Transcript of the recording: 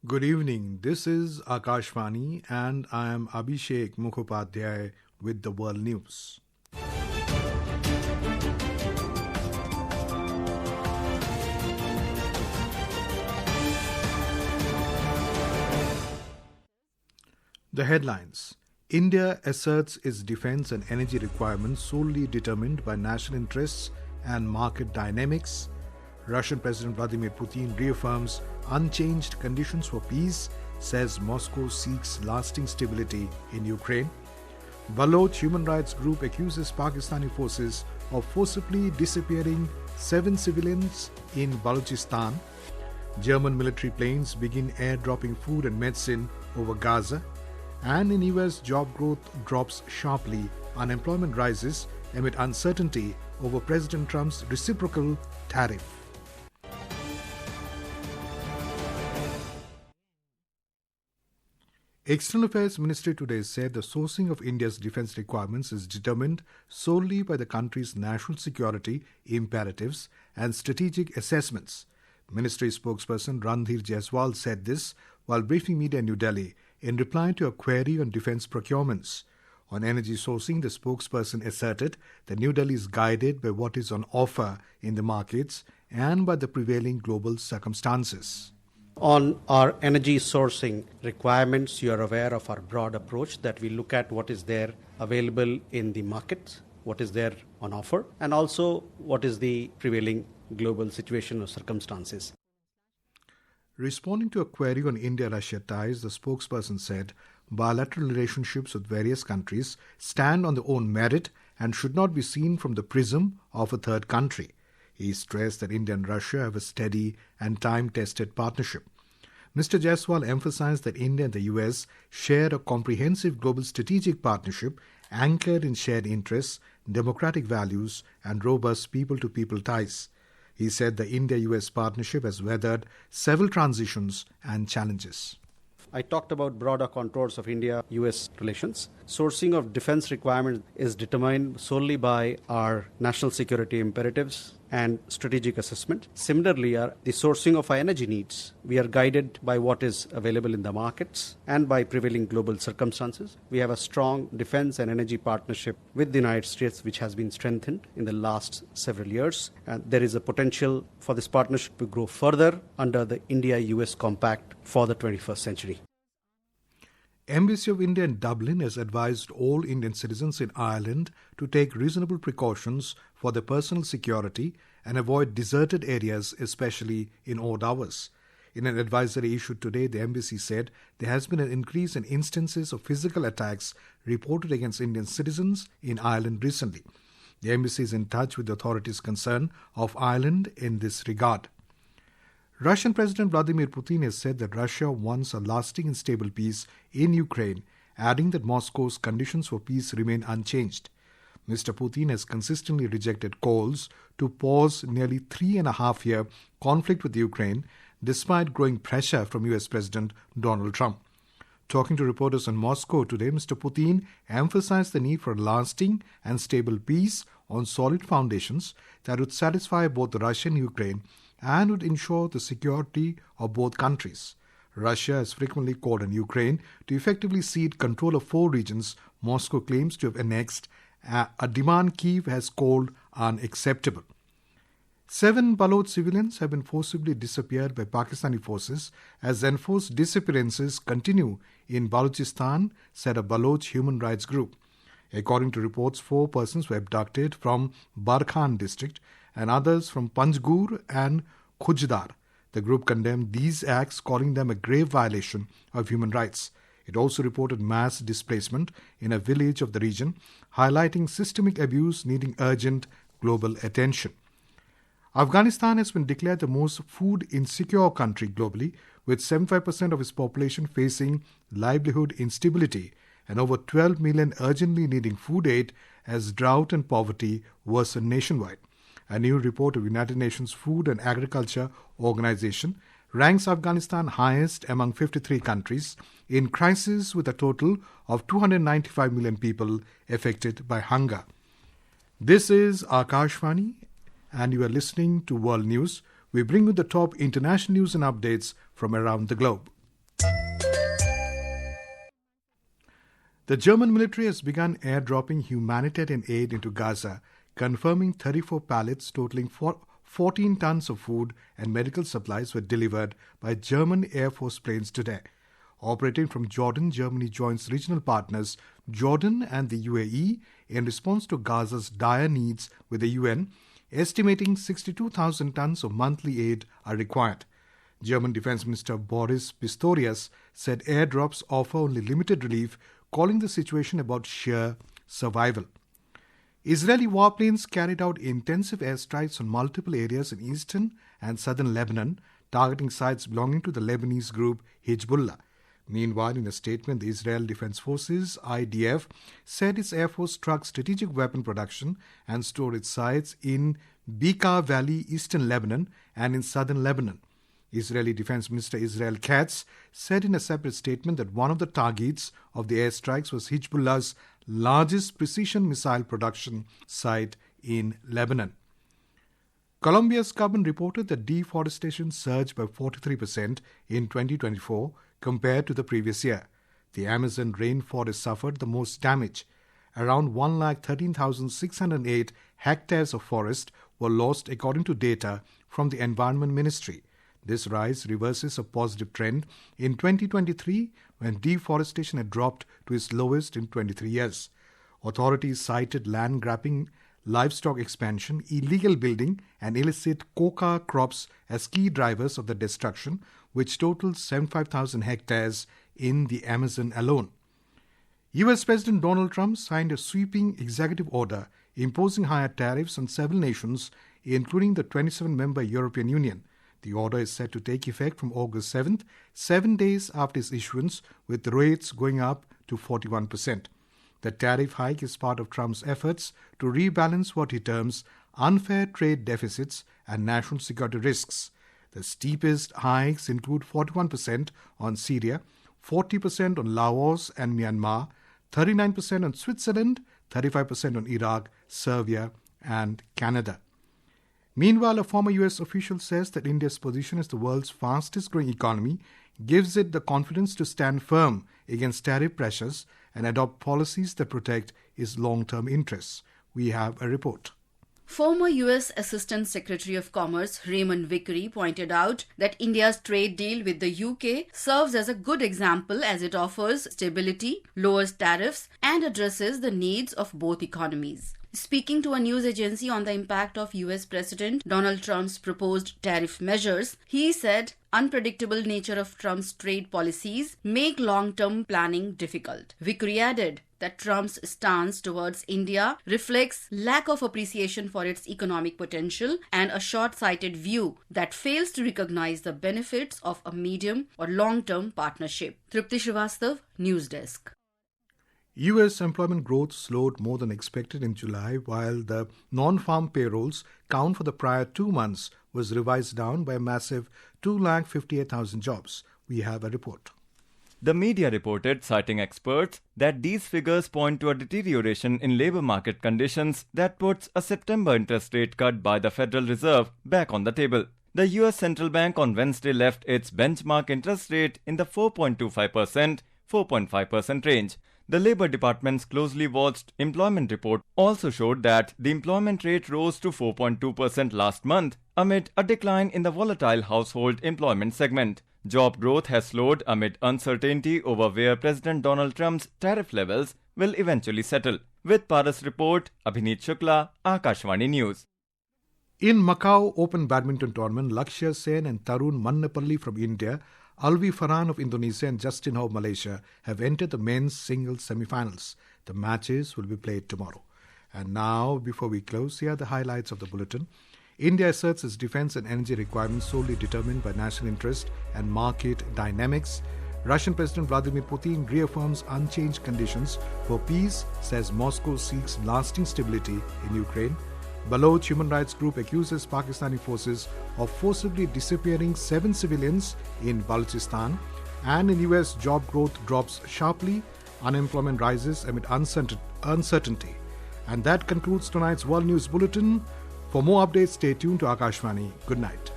Good evening. This is Akashvani and I am Abhishek Mukhopadhyay with the World News. The headlines: India asserts its defense and energy requirements solely determined by national interests and market dynamics. Russian President Vladimir Putin reaffirms unchanged conditions for peace, says Moscow seeks lasting stability in Ukraine. Baloch human rights group accuses Pakistani forces of forcibly disappearing 7 civilians in Balochistan. German military planes begin airdropping food and medicine over Gaza. And in US, job growth drops sharply, unemployment rises amid uncertainty over President Trump's reciprocal tariff. External Affairs Ministry today said the sourcing of India's defense requirements is determined solely by the country's national security imperatives and strategic assessments. Ministry spokesperson Randhir Jaiswal said this while briefing media in New Delhi in reply to a query on defense procurements. On energy sourcing, the spokesperson asserted that New Delhi is guided by what is on offer in the markets and by the prevailing global circumstances. On our energy sourcing requirements, you are aware of our broad approach that we look at what is there available in the market, what is there on offer, and also what is the prevailing global situation or circumstances. Responding to a query on India-Russia ties, the spokesperson said bilateral relationships with various countries stand on their own merit and should not be seen from the prism of a third country. He stressed that India and Russia have a steady and time-tested partnership. Mr. Jaiswal emphasized that India and the US share a comprehensive global strategic partnership anchored in shared interests, democratic values, and robust people-to-people ties. He said the India-US partnership has weathered several transitions and challenges. I talked about broader contours of India-US relations. Sourcing of defense requirements is determined solely by our national security imperatives and strategic assessment. Similarly, the sourcing of our energy needs, we are guided by what is available in the markets and by prevailing global circumstances. We have a strong defense and energy partnership with the United States, which has been strengthened in the last several years. And there is a potential for this partnership to grow further under the India-US Compact for the 21st century. Embassy of India in Dublin has advised all Indian citizens in Ireland to take reasonable precautions for their personal security and avoid deserted areas, especially in odd hours. In an advisory issued today, the embassy said there has been an increase in instances of physical attacks reported against Indian citizens in Ireland recently. The embassy is in touch with the authorities concerned of Ireland in this regard. Russian President Vladimir Putin has said that Russia wants a lasting and stable peace in Ukraine, adding that Moscow's conditions for peace remain unchanged. Mr. Putin has consistently rejected calls to pause nearly 3.5-year conflict with Ukraine, despite growing pressure from US President Donald Trump. Talking to reporters in Moscow today, Mr. Putin emphasized the need for a lasting and stable peace on solid foundations that would satisfy both Russia and Ukraine and would ensure the security of both countries. Russia has frequently called on Ukraine to effectively cede control of 4 regions Moscow claims to have annexed, a demand Kyiv has called unacceptable. 7 Baloch civilians have been forcibly disappeared by Pakistani forces as enforced disappearances continue in Balochistan, said a Baloch human rights group. According to reports, 4 persons were abducted from Barkhan district and others from Panjgur and Khujdar. The group condemned these acts, calling them a grave violation of human rights. It also reported mass displacement in a village of the region, highlighting systemic abuse needing urgent global attention. Afghanistan has been declared the most food insecure country globally, with 75% of its population facing livelihood instability and over 12 million urgently needing food aid as drought and poverty worsen nationwide. A new report of United Nations Food and Agriculture Organization ranks Afghanistan highest among 53 countries in crisis, with a total of 295 million people affected by hunger. This is Akashvani, and you are listening to World News. We bring you the top international news and updates from around the globe. The German military has begun airdropping humanitarian aid into Gaza, confirming 34 pallets totaling 14 tons of food and medical supplies were delivered by German Air Force planes today. Operating from Jordan, Germany joins regional partners Jordan and the UAE in response to Gaza's dire needs, with the UN estimating 62,000 tons of monthly aid are required. German Defense Minister Boris Pistorius said airdrops offer only limited relief, calling the situation about sheer survival. Israeli warplanes carried out intensive airstrikes on multiple areas in eastern and southern Lebanon, targeting sites belonging to the Lebanese group Hezbollah. Meanwhile, in a statement, the Israel Defense Forces, IDF, said its Air Force struck strategic weapon production and storage sites in Bekaa Valley, eastern Lebanon, and in southern Lebanon. Israeli Defense Minister Israel Katz said in a separate statement that one of the targets of the airstrikes was Hezbollah's largest precision missile production site in Lebanon. Colombia's government reported that deforestation surged by 43% in 2024 compared to the previous year. The Amazon rainforest suffered the most damage. Around 113,608 hectares of forest were lost according to data from the Environment Ministry. This rise reverses a positive trend in 2023 when deforestation had dropped to its lowest in 23 years. Authorities cited land grabbing, livestock expansion, illegal building and illicit coca crops as key drivers of the destruction, which totaled 75,000 hectares in the Amazon alone. US President Donald Trump signed a sweeping executive order imposing higher tariffs on several nations, including the 27-member European Union. The order is set to take effect from August 7th, 7 days after its issuance, with rates going up to 41%. The tariff hike is part of Trump's efforts to rebalance what he terms unfair trade deficits and national security risks. The steepest hikes include 41% on Syria, 40% on Laos and Myanmar, 39% on Switzerland, 35% on Iraq, Serbia, and Canada. Meanwhile, a former US official says that India's position as the world's fastest growing economy gives it the confidence to stand firm against tariff pressures and adopt policies that protect its long-term interests. We have a report. Former US Assistant Secretary of Commerce Raymond Vickery pointed out that India's trade deal with the UK serves as a good example as it offers stability, lowers tariffs, and addresses the needs of both economies. Speaking to a news agency on the impact of US President Donald Trump's proposed tariff measures, he said unpredictable nature of Trump's trade policies make long-term planning difficult. Vickery added that Trump's stance towards India reflects lack of appreciation for its economic potential and a short-sighted view that fails to recognize the benefits of a medium or long-term partnership. Tripti Srivastav, News Desk. U.S. employment growth slowed more than expected in July, while the non-farm payrolls count for the prior 2 months was revised down by a massive 258,000 jobs. We have a report. The media reported, citing experts, that these figures point to a deterioration in labor market conditions that puts a September interest rate cut by the Federal Reserve back on the table. The U.S. Central Bank on Wednesday left its benchmark interest rate in the 4.25%-4.5% range. The Labour Department's closely watched employment report also showed that the employment rate rose to 4.2% last month amid a decline in the volatile household employment segment. Job growth has slowed amid uncertainty over where President Donald Trump's tariff levels will eventually settle. With Paras report, Abhineet Shukla, Akashvani News. In Macau Open Badminton Tournament, Lakshya Sen and Tarun Mannapalli from India, Alvi Farhan of Indonesia and Justin Ho of Malaysia have entered the men's singles semi-finals. The matches will be played tomorrow. And now, before we close, here are the highlights of the bulletin. India asserts its defense and energy requirements solely determined by national interest and market dynamics. Russian President Vladimir Putin reaffirms unchanged conditions for peace, says Moscow seeks lasting stability in Ukraine. Baloch human rights group accuses Pakistani forces of forcibly disappearing 7 civilians in Balochistan. And in US, job growth drops sharply, unemployment rises amid uncertainty. And that concludes tonight's World News Bulletin. For more updates, stay tuned to Akashvani. Good night.